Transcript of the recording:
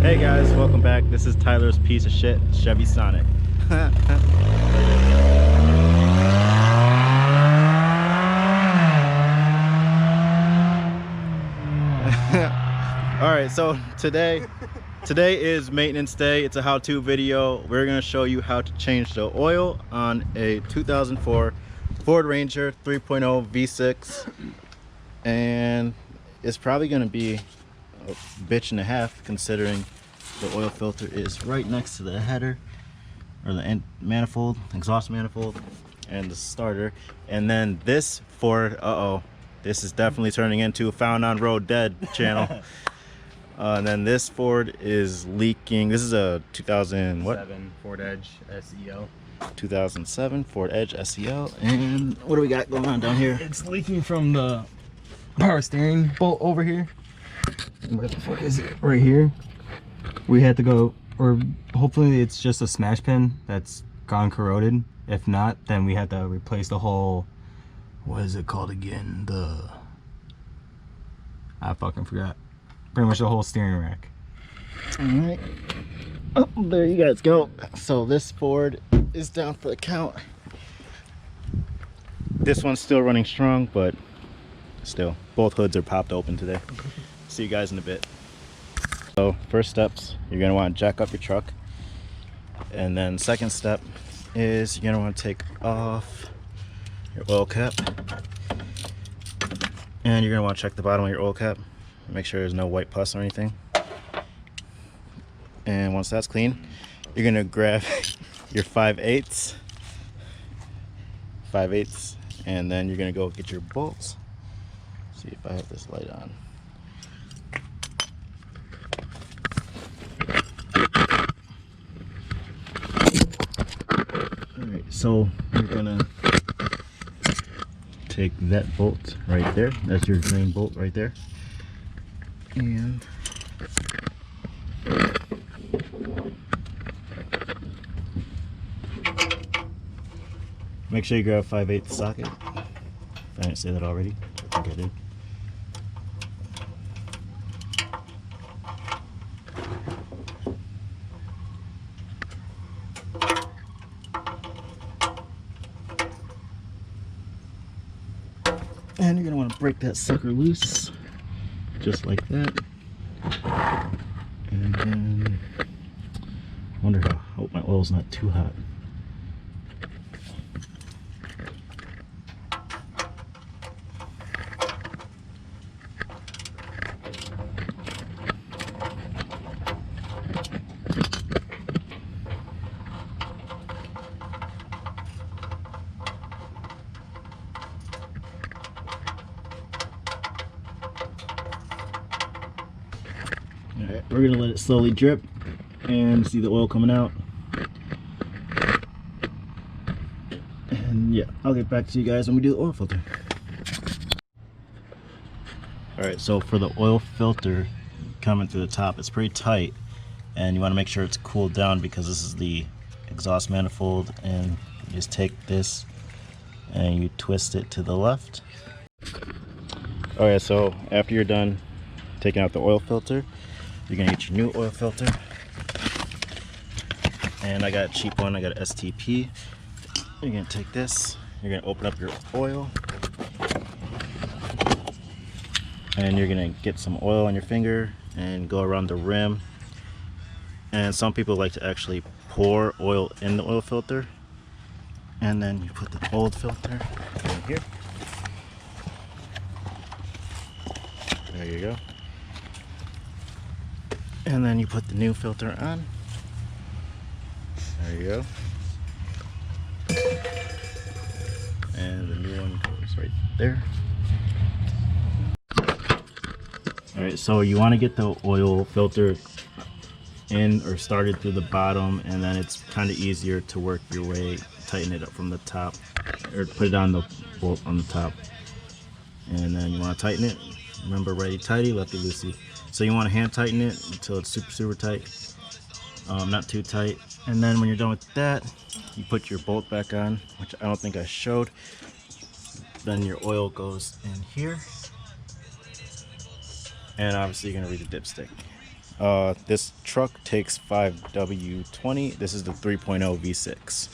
Hey guys, welcome back. This is Tyler's piece of shit Chevy Sonic. Alright, so today is maintenance day. It's a how-to video. We're gonna show you how to change the oil on a 2004 Ford Ranger 3.0 V6, and it's probably gonna be a bitch and a half considering the oil filter is right next to the header, or the manifold, exhaust manifold, and the starter. And then this Ford, this is definitely turning into a Found on Road Dead channel. And then this Ford is leaking. This is a 2007 Ford Edge SEL. 2007 Ford Edge SEL. And what do we got going on down here? It's leaking from the power steering bolt over here. Where the fuck is it? Right here. We had to go, or hopefully it's just a smash pin that's gone corroded. If not, then we had to replace the whole, what is it called again? I fucking forgot. Pretty much the whole steering rack. All right. Oh, there you guys go. So this Ford is down for the count. This one's still running strong, but still, both hoods are popped open today. See you guys in a bit. So first steps, you're gonna want to jack up your truck, and then second step is you're gonna want to take off your oil cap, and you're gonna want to check the bottom of your oil cap, make sure there's no white pus or anything. And once that's clean, you're gonna grab your 5/8, and then you're gonna go get your bolts. See if I have this light on. Alright, so you're gonna take that bolt right there. That's your main bolt right there. And make sure you grab a 5/8 socket. I didn't say that already. I think I did. And you're gonna want to break that sucker loose, just like that. And then, I wonder how, I hope my oil's not too hot. Alright, we're gonna let it slowly drip and see the oil coming out. And yeah, I'll get back to you guys when we do the oil filter. Alright, so for the oil filter coming through the top, it's pretty tight, and you want to make sure it's cooled down because this is the exhaust manifold. And you just take this and you twist it to the left. Alright, so after you're done taking out the oil filter, you're gonna get your new oil filter. And I got a cheap one, I got an STP. You're gonna take this, you're gonna open up your oil, and you're gonna get some oil on your finger and go around the rim. And some people like to actually pour oil in the oil filter, and then you put the old filter in here. There you go. And then you put the new filter on. There you go. And the new one goes right there. Alright, so you want to get the oil filter in or started through the bottom, and then it's kind of easier to work your way, tighten it up from the top, or put it on the bolt on the top. And then you want to tighten it. Remember, righty tighty, lefty loosey. So you want to hand tighten it until it's super tight, not too tight. And then when you're done with that, you put your bolt back on, which I don't think I showed. Then your oil goes in here, and obviously you're gonna read the dipstick. This truck takes 5W20. This is the 3.0 V6.